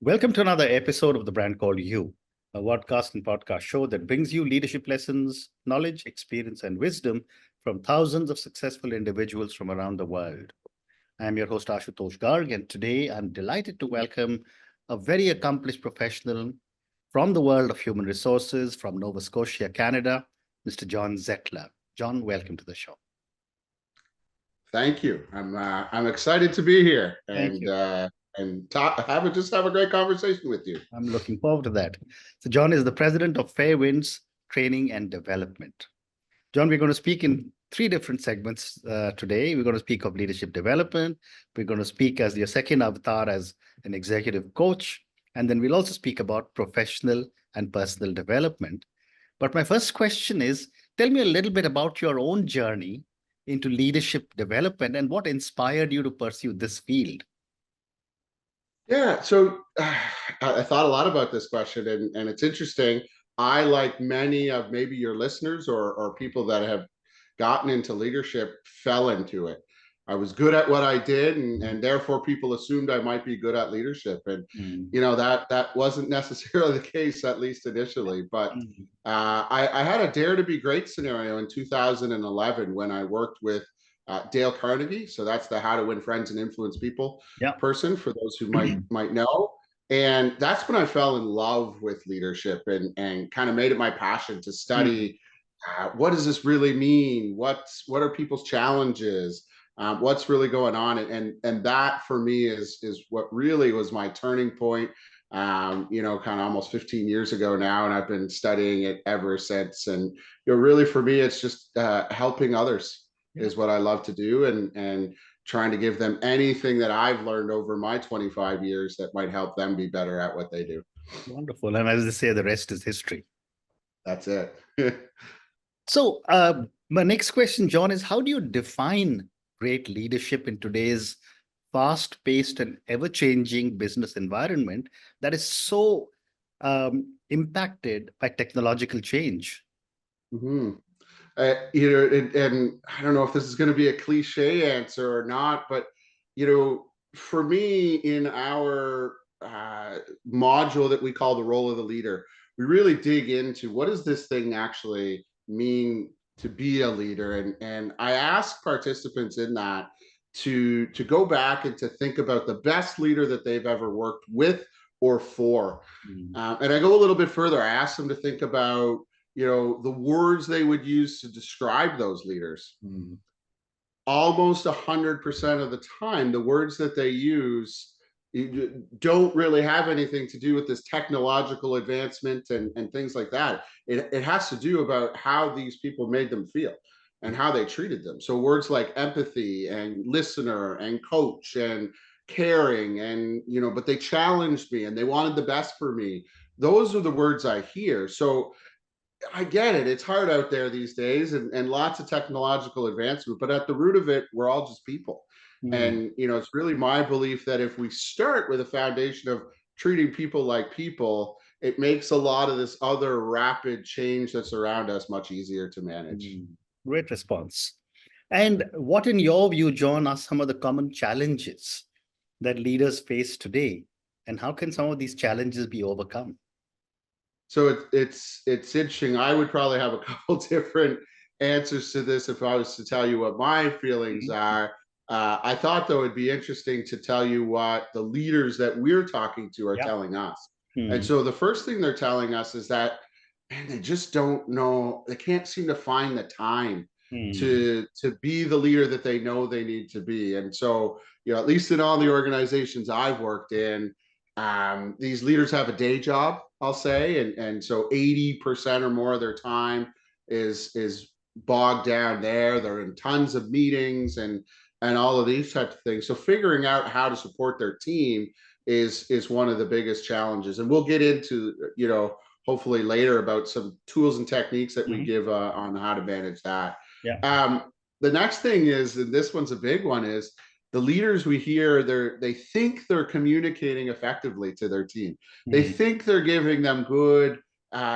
Welcome to another episode of The Brand Called You, a podcast and podcast show that brings you leadership lessons, knowledge, experience, and wisdom from thousands of successful individuals from around the world. I'm your host, Ashutosh Garg, and today I'm delighted to welcome a very accomplished professional from the world of human resources from Nova Scotia, Canada, Mr. John Zettler. John, welcome to the show. Thank you. I'm excited to be here and have a great conversation with you. I'm looking forward to that. So John is the president of Fairwinds Training and Development. John, we're going to speak in three different segments today. We're going to speak of leadership development. We're going to speak as your second avatar as an executive coach. And then we'll also speak about professional and personal development. But my first question is, tell me a little bit about your own journey into leadership development and what inspired you to pursue this field. Yeah, so I thought a lot about this question, and it's interesting. I, like many of maybe your listeners or people that have gotten into leadership, fell into it. I was good at what I did, and therefore people assumed I might be good at leadership. And that wasn't necessarily the case, at least initially. But I had a dare to be great scenario in 2011 when I worked with Dale Carnegie. So that's the How to Win Friends and Influence People person, for those who might know. And that's when I fell in love with leadership and kind of made it my passion to study what does this really mean? What are people's challenges? What's really going on? And that for me is what really was my turning point. Kind of almost 15 years ago now, and I've been studying it ever since. And really for me, it's just helping others is what I love to do, and trying to give them anything that I've learned over my 25 years that might help them be better at what they do. Wonderful. And as they say, the rest is history. That's it. So my next question, John, is how do you define great leadership in today's fast-paced and ever-changing business environment that is so impacted by technological change? And I don't know if this is going to be a cliche answer or not, but for me, in our module that we call the role of the leader, we really dig into what does this thing actually mean to be a leader. And I ask participants in that to go back and to think about the best leader that they've ever worked with or for. And I go a little bit further. I ask them to think about the words they would use to describe those leaders. Almost 100% of the time, the words that they use don't really have anything to do with this technological advancement and things like that. It has to do about how these people made them feel and how they treated them. So words like empathy and listener and coach and caring and, but they challenged me and they wanted the best for me. Those are the words I hear. So I get it. It's hard out there these days and lots of technological advancement, but at the root of it, we're all just people. And, it's really my belief that if we start with a foundation of treating people like people, it makes a lot of this other rapid change that's around us much easier to manage. Great response. And what, in your view, John, are some of the common challenges that leaders face today? And how can some of these challenges be overcome? So it's interesting. I would probably have a couple different answers to this if I was to tell you what my feelings are. I thought, though, it'd be interesting to tell you what the leaders that we're talking to are telling us. And so the first thing they're telling us is that, man, they just don't know. They can't seem to find the time to be the leader that they know they need to be. And so, at least in all the organizations I've worked in, these leaders have a day job, I'll say, and so 80% or more of their time is bogged down there. They're in tons of meetings and all of these types of things. So figuring out how to support their team is one of the biggest challenges. And we'll get into, hopefully later about some tools and techniques that we give on how to manage that. The next thing is, and this one's a big one, is the leaders we hear, they think they're communicating effectively to their team. They think they're giving them good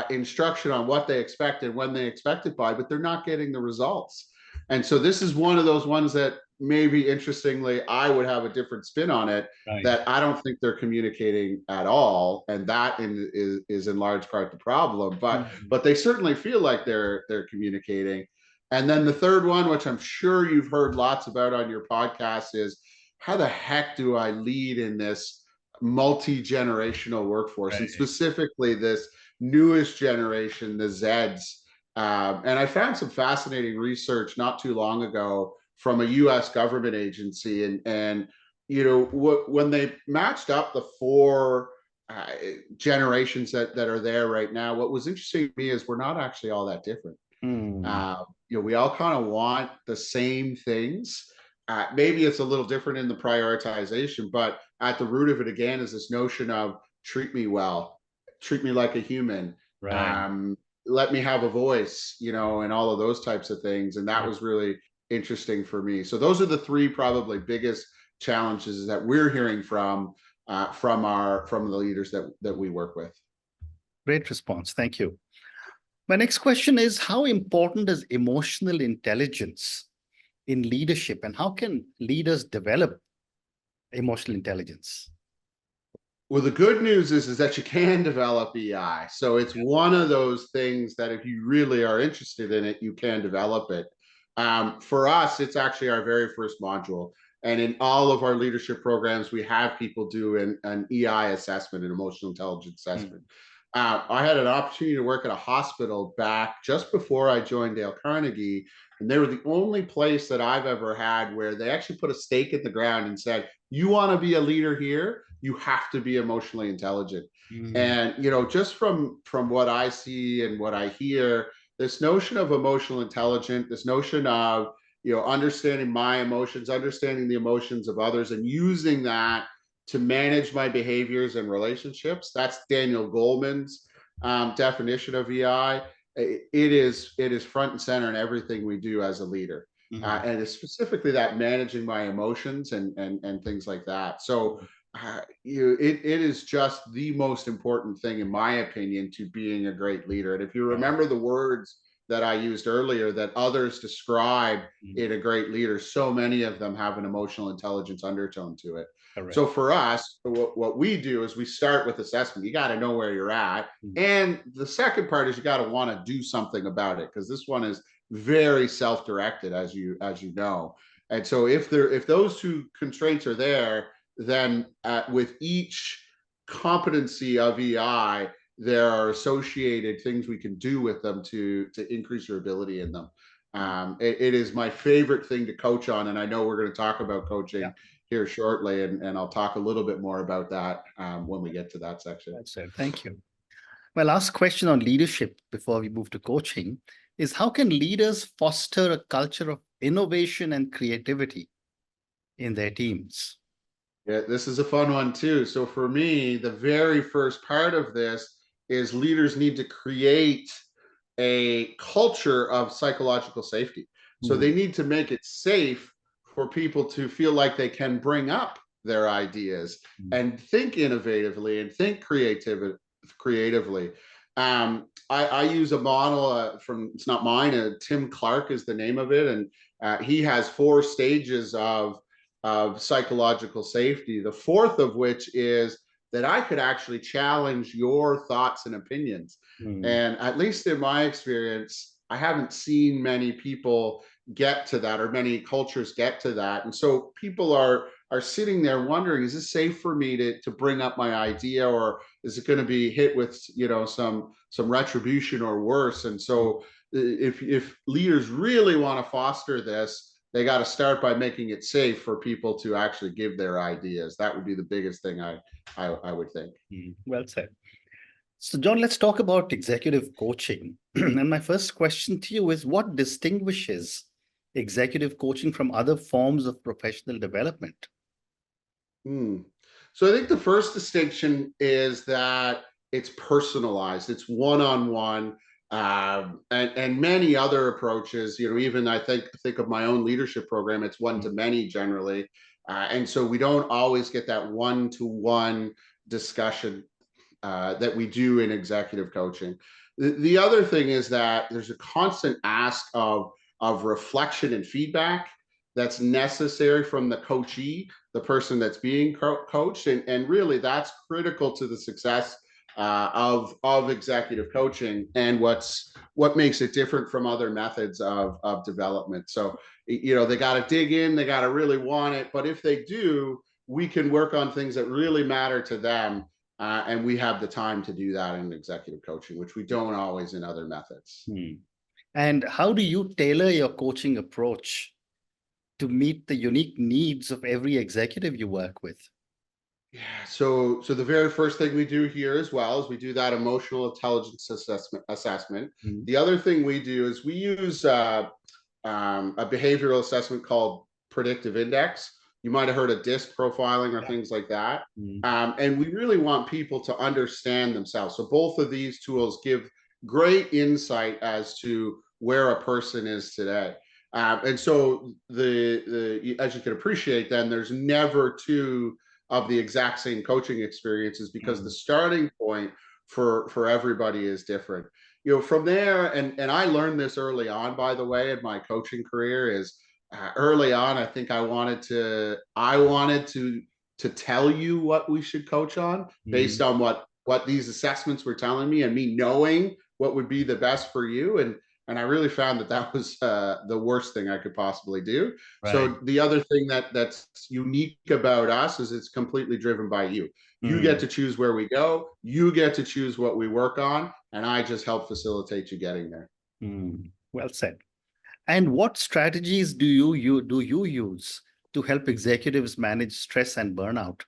instruction on what they expect and when they expect it by, but they're not getting the results. And so this is one of those ones that maybe interestingly, I would have a different spin on it, Right. that I don't think they're communicating at all, and that is in large part the problem. Mhm. But they certainly feel like they're communicating. And then the third one, which I'm sure you've heard lots about on your podcast, is how the heck do I lead in this multi-generational workforce, and Right. specifically this newest generation, the Zeds. And I found some fascinating research not too long ago from a U.S. government agency, and when they matched up the four uh, generations that are there right now, what was interesting to me is we're not actually all that different. Mm. We all kind of want the same things. Maybe it's a little different in the prioritization, but at the root of it again is this notion of treat me well, treat me like a human, Right. um, let me have a voice, and all of those types of things. And that Yeah. was really interesting for me. So those are the three probably biggest challenges that we're hearing from the leaders that we work with. Great response. Thank you. My next question is, how important is emotional intelligence in leadership, and how can leaders develop emotional intelligence? Well, the good news is that you can develop EI. So it's one of those things that if you really are interested in it, you can develop it. For us, it's actually our very first module. And in all of our leadership programs, we have people do an EI assessment, an emotional intelligence Mm. assessment. I had an opportunity to work at a hospital back just before I joined Dale Carnegie. And they were the only place that I've ever had where they actually put a stake in the ground and said, you want to be a leader here, you have to be emotionally intelligent. Mm. And just from what I see and what I hear, this notion of emotional intelligence, this notion of understanding my emotions, understanding the emotions of others, and using that to manage my behaviors and relationships. That's Daniel Goleman's definition of EI. It is front and center in everything we do as a leader. Mhm. And it's specifically that managing my emotions and things like that. So it is just the most important thing, in my opinion, to being a great leader. And if you Right. remember the words that I used earlier that others describe Mhm. in a great leader, so many of them have an emotional intelligence undertone to it. Correct. So for us, what we do is we start with assessment. You got to know where you're at. Mhm. And the second part is you got to want to do something about it, because this one is very self-directed, as you know. And so if those two constraints are there, then with each competency of EI, there are associated things we can do with them to increase your ability in them. It is my favorite thing to coach on, and I know we're going to talk about Yeah, coaching here shortly, and I'll talk a little bit more about that when we get to that section. that's it. Thank you. My last question on leadership before we move to coaching is, how can leaders foster a culture of innovation and creativity in their teams? Yeah, this is a fun one too. So for me, the very first part of this is leaders need to create a culture of psychological safety. So Mm. they need to make it safe for people to feel like they can bring up their ideas Mm. and think innovatively and think creatively. I use a model from, it's not mine, Tim Clark is the name of it. And he has 4 stages of psychological safety. The fourth of which is that I could actually challenge your thoughts and opinions. Mm. And at least in my experience, I haven't seen many people get to that, or many cultures get to that. And so people are sitting there wondering, is this safe for me to bring up my idea, or is it going to be hit with some retribution or worse? And so if leaders really want to foster this, they got to start by making it safe for people to actually give their ideas. That would be the biggest thing I would think. Mm. Well said. So, John, let's talk about executive coaching. And my first question to you is, what distinguishes executive coaching from other forms of professional development? Hmm. So I think the first distinction is that it's personalized, it's one-on-one, and many other approaches. Even I think of my own leadership program, it's one to many generally, and so we don't always get that one-to-one discussion that we do in executive coaching. The other thing is that there's a constant ask of reflection and feedback that's necessary from the coachee, the person that's being coached, and really that's critical to the success of executive coaching, and what makes it different from other methods of development. So, you know, they got to dig in, they got to really want it, but if they do, we can work on things that really matter to them, and we have the time to do that in executive coaching, which we don't always in other methods. And how do you tailor your coaching approach to meet the unique needs of every executive you work with? Yeah, so the very first thing we do here as well is we do that emotional intelligence assessment. The other thing we do is we use a behavioral assessment called predictive index. You might have heard of DISC profiling or things like that. And we really want people to understand themselves. So both of these tools give great insight as to where a person is today. And so as you can appreciate, then there's never two of the exact same coaching experiences, because the starting point for everybody is different. You know, from there, and I learned this early on, by the way, in my coaching career, is early on, I think I wanted to tell you what we should coach on based on what these assessments were telling me, and me knowing what would be the best for you. And I really found that was the worst thing I could possibly do. Right. So the other thing that's unique about us is it's completely driven by you. You get to choose where we go. You get to choose what we work on, and I just help facilitate you getting there. Well said. And what strategies do you use to help executives manage stress and burnout?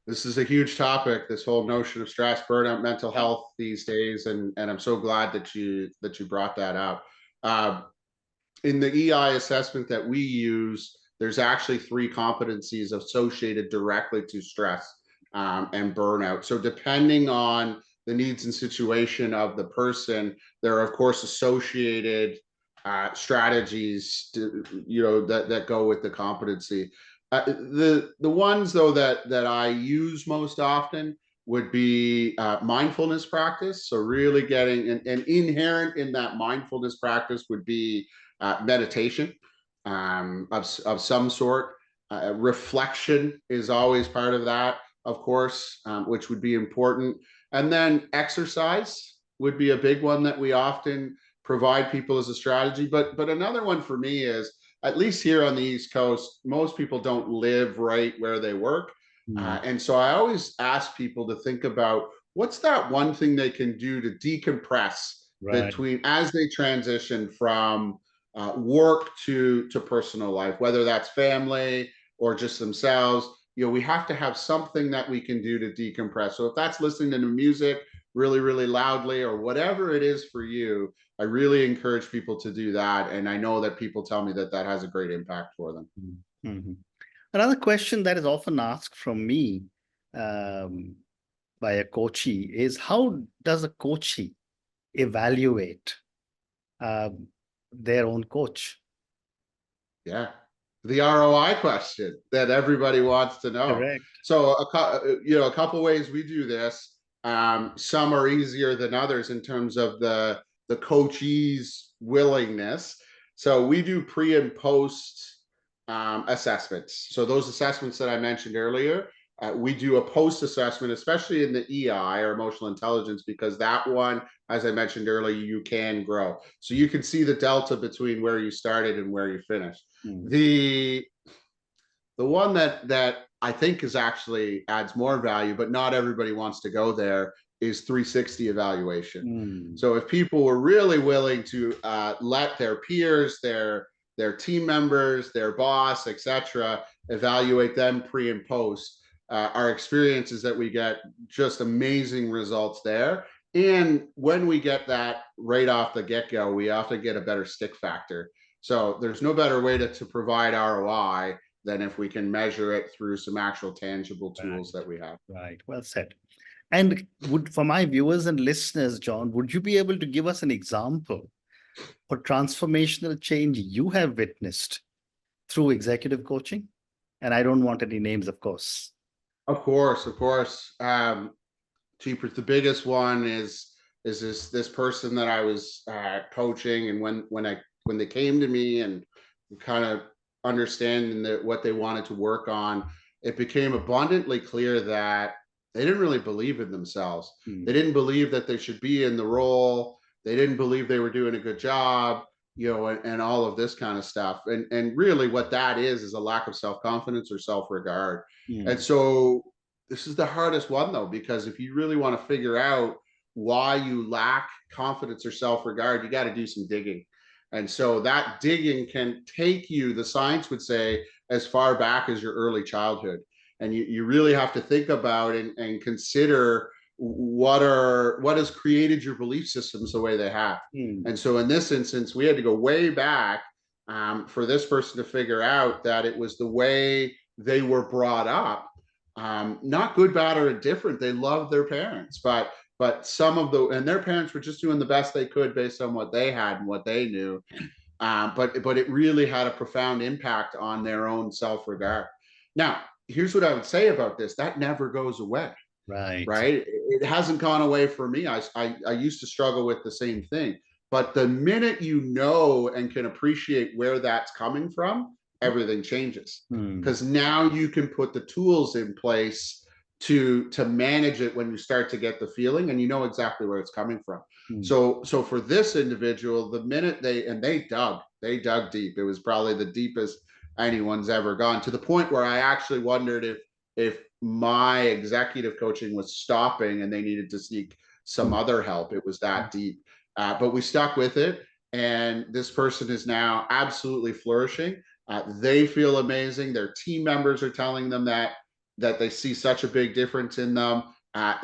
This is a huge topic, this whole notion of stress, burnout, mental health these days, and I'm so glad that you brought that up. In the EI assessment that we use, there's actually 3 competencies associated directly to stress and burnout. So depending on the needs and situation of the person, there are of course associated strategies that go with the competency. The ones though that I use most often would be mindfulness practice. So really getting and inherent in that mindfulness practice would be meditation of some sort. Reflection is always part of that, of course, which would be important. And then exercise would be a big one that we often provide people as a strategy. But another one for me is, at least here on the East Coast, most people don't live right where they work. And so I always ask people to think about what's that one thing they can do to decompress between as they transition from work to personal life, whether that's family or just themselves. You know, we have to have something that we can do to decompress. So if that's listening to music really, really loudly or whatever it is for you, I really encourage people to do that. And I know that people tell me that that has a great impact for them. Another question that is often asked from me by a coachee is, how does a coachee evaluate their own coach? Yeah, the ROI question that everybody wants to know. Correct. So, a couple ways we do this. Some are easier than others in terms of the coachee's willingness. So we do pre and post assessments. So those assessments that I mentioned earlier, we do a post assessment, especially in the EI or emotional intelligence, because that one, as I mentioned earlier, you can grow. So you can see the delta between where you started and where you finished. The one that I think is actually adds more value, but not everybody wants to go there, is 360 evaluation. So if people were really willing to let their peers, their team members, their boss, etc., evaluate them pre and post, our experience is that we get just amazing results there. And when we get that right off the get-go, we often get a better stick factor. So there's no better way to provide ROI than if we can measure it through some actual tangible tools that we have. Right. Well said. And for my viewers and listeners, John, would you be able to give us an example or transformational change you have witnessed through executive coaching? And I don't want any names, of course. Of course. Cheapers, the biggest one is this person that I was coaching, and when they came to me and kind of understanding that what they wanted to work on, it became abundantly clear that they didn't really believe in themselves. Mm. They didn't believe that they should be in the role. They didn't believe they were doing a good job, and all of this kind of stuff. And really what that is a lack of self-confidence or self-regard. And Mm. so this is the hardest one though, because if you really want to figure out why you lack confidence or self-regard, you got to do some digging. And so that digging can take you, the science would say, as far back as your early childhood. And you really have to think about and consider what has created your belief systems the way they have. Mm. And so in this instance, we had to go way back for this person to figure out that it was the way they were brought up. Not good, bad, or indifferent. They loved their parents, but some of and their parents were just doing the best they could based on what they had and what they knew. But it really had a profound impact on their own self-regard. Now, here's what I would say about this: that never goes away. Right. Right? It hasn't gone away for me. I used to struggle with the same thing. But the minute you know and can appreciate where that's coming from, everything changes. Mm. Because now you can put the tools in place to manage it when you start to get the feeling, and you know exactly where it's coming from. Mm. So for this individual, the minute they dug deep. It was probably the deepest anyone's ever gone, to the point where I actually wondered if my executive coaching was stopping and they needed to seek some Mm. other help. It was that deep. But we stuck with it. And this person is now absolutely flourishing. They feel amazing. Their team members are telling them that they see such a big difference in them.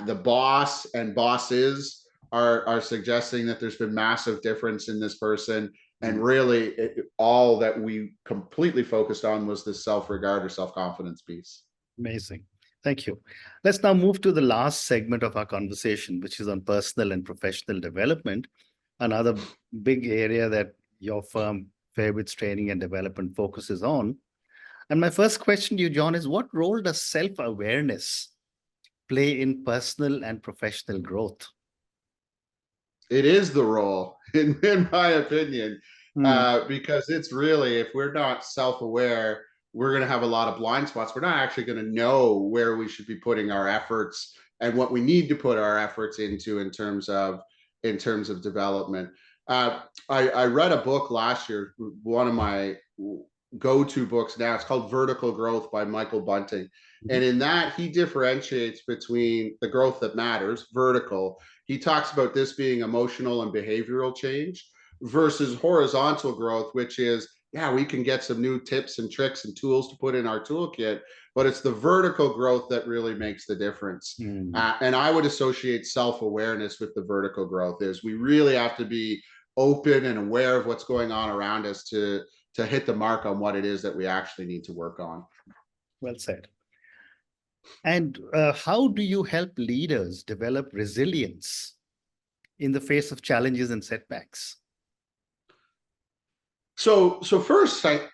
The boss and bosses are suggesting that there's been massive difference in this person. And really, all that we completely focused on was this self-regard or self-confidence piece. Amazing. Thank you. Let's now move to the last segment of our conversation, which is on personal and professional development, another big area that your firm, Fairwinds Training and Development, focuses on. And my first question to you, John, is what role does self-awareness play in personal and professional growth? It is the role, in my opinion, Mm. because it's really, if we're not self-aware, we're going to have a lot of blind spots. We're not actually going to know where we should be putting our efforts and what we need to put our efforts into in terms of development. I read a book last year, one of my go-to books now. It's called Vertical Growth by Michael Bunting. And in that, he differentiates between the growth that matters, vertical. He talks about this being emotional and behavioral change, versus horizontal growth, which is, yeah, we can get some new tips and tricks and tools to put in our toolkit, but it's the vertical growth that really makes the difference. Mm. And I would associate self-awareness with the vertical growth. Is we really have to be open and aware of what's going on around us to hit the mark on what it is that we actually need to work on. Well said. And how do you help leaders develop resilience in the face of challenges and setbacks? So first, I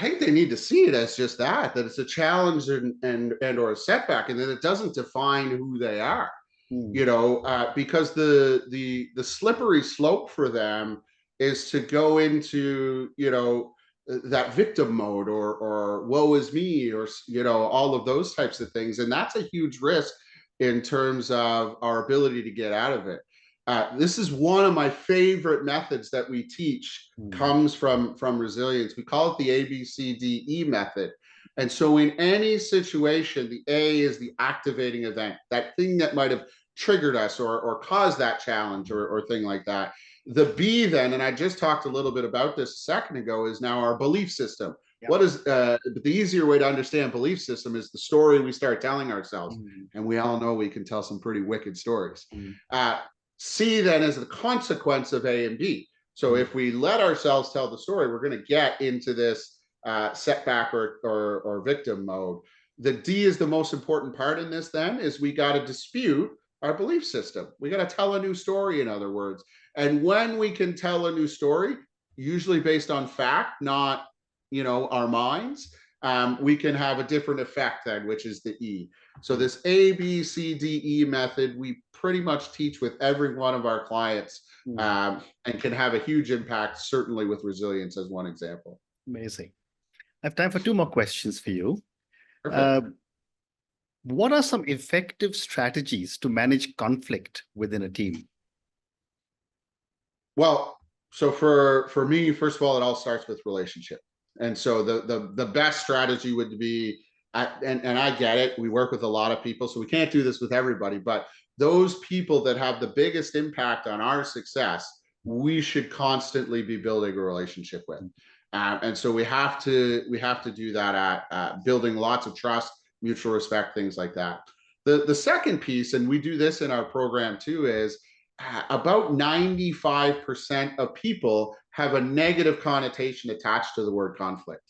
think they need to see it as just that it's a challenge and or a setback, and that it doesn't define who they are. Because the slippery slope for them is to go into, that victim mode or woe is me, or, all of those types of things. And that's a huge risk in terms of our ability to get out of it. This is one of my favorite methods that we teach, comes from resilience. We call it the ABCDE method. And so in any situation, the A is the activating event, that thing that might have triggered us or caused that challenge or thing like that. The B then, and I just talked a little bit about this a second ago, is now our belief system. Yeah. What is the easier way to understand belief system is the story we start telling ourselves. And we all know we can tell some pretty wicked stories. C then is the consequence of A and B. So if we let ourselves tell the story, we're going to get into this setback or victim mode. The D is the most important part in this then, is we got to dispute our belief system. We got to tell a new story, in other words. And when we can tell a new story, usually based on fact, not, our minds, we can have a different effect then, which is the E. So this ABCDE method, we pretty much teach with every one of our clients, and can have a huge impact, certainly with resilience as one example. Amazing. I have time for two more questions for you. Perfect. What are some effective strategies to manage conflict within a team? Well, so for me, first of all, it all starts with relationship. And so the best strategy would be, and I get it, we work with a lot of people, so we can't do this with everybody, but those people that have the biggest impact on our success, we should constantly be building a relationship with. And so we have to do that at building lots of trust, mutual respect, things like that. The second piece, and we do this in our program too, is about 95% of people have a negative connotation attached to the word conflict.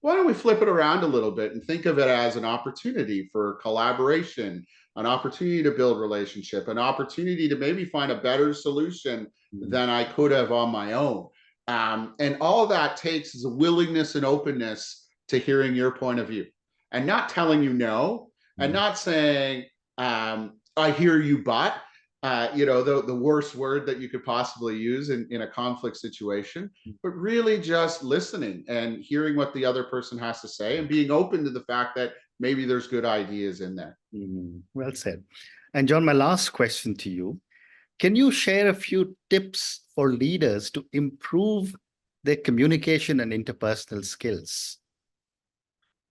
Why don't we flip it around a little bit and think of it as an opportunity for collaboration, an opportunity to build relationship, an opportunity to maybe find a better solution than I could have on my own. And all that takes is a willingness and openness to hearing your point of view and not telling you no, and not saying, I hear you, but the worst word that you could possibly use in a conflict situation, but really just listening and hearing what the other person has to say and being open to the fact that maybe there's good ideas in there. Well said. And John, my last question to you. Can you share a few tips for leaders to improve their communication and interpersonal skills?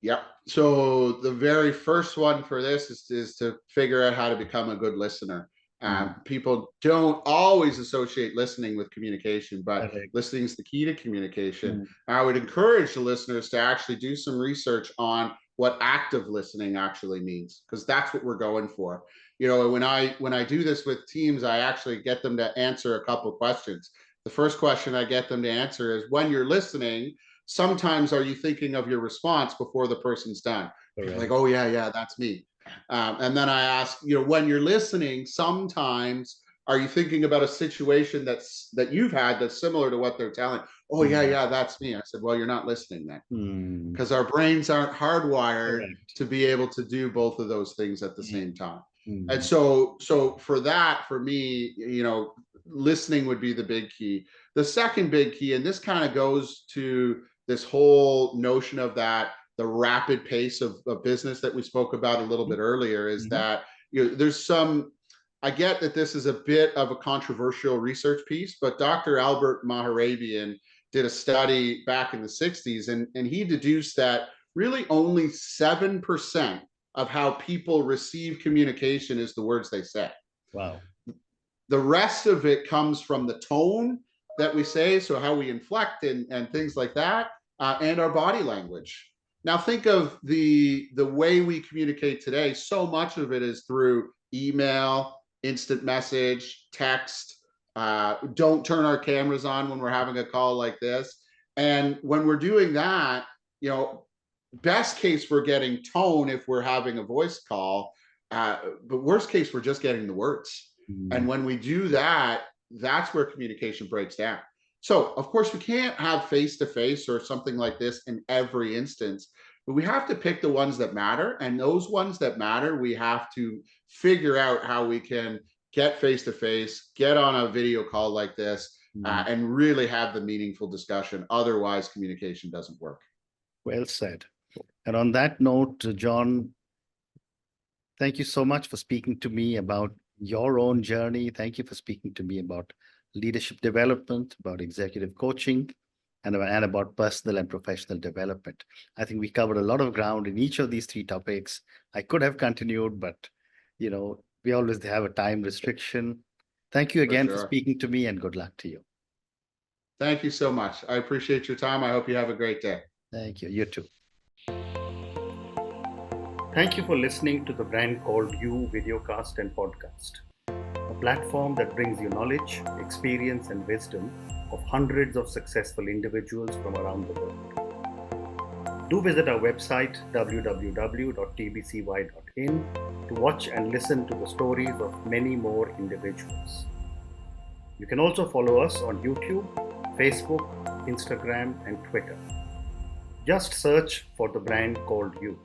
Yep. So the very first one for this is to figure out how to become a good listener. People don't always associate listening with communication, but listening is the key to communication. I would encourage the listeners to actually do some research on what active listening actually means, because that's what we're going for. When I do this with teams, I actually get them to answer a couple of questions. The first question I get them to answer is, when you're listening, sometimes are you thinking of your response before the person's done? People are like, oh yeah, that's me. And then I ask, when you're listening, sometimes are you thinking about a situation that you've had that's similar to what they're telling? Oh yeah, that's me. I said, well, you're not listening then, because our brains aren't hardwired to be able to do both of those things at the same time. And so for me, listening would be the big key. The second big key, and this kind of goes to this whole notion of the rapid pace of business that we spoke about a little bit earlier, is that I get that this is a bit of a controversial research piece, but Dr. Albert Maharabian did a study back in the 60s, and he deduced that really only 7% of how people receive communication is the words they say. Wow. The rest of it comes from the tone that we say, so how we inflect and things like that, and our body language. Now think of the way we communicate today. So much of it is through email, instant message, text. Don't turn our cameras on when we're having a call like this. And when we're doing that, best case, we're getting tone if we're having a voice call, but worst case, we're just getting the words. And when we do that, that's where communication breaks down. So of course we can't have face-to-face or something like this in every instance, but we have to pick the ones that matter. And those ones that matter, we have to figure out how we can get face-to-face, get on a video call like this, and really have the meaningful discussion. Otherwise, communication doesn't work. Well said. And on that note, John, thank you so much for speaking to me about your own journey. Thank you for speaking to me about leadership development, about executive coaching, and about personal and professional development. I think we covered a lot of ground in each of these three topics. I could have continued, but we always have a time restriction. Thank you again for speaking to me, and good luck to you. Thank you so much. I appreciate your time. I hope you have a great day. Thank you. You too. Thank you for listening to the Brand Called You videocast and podcast, a platform that brings you knowledge, experience, and wisdom of hundreds of successful individuals from around the world. Do visit our website www.tbcy.in to watch and listen to the stories of many more individuals. You can also follow us on YouTube, Facebook, Instagram, and Twitter. Just search for the Brand Called You.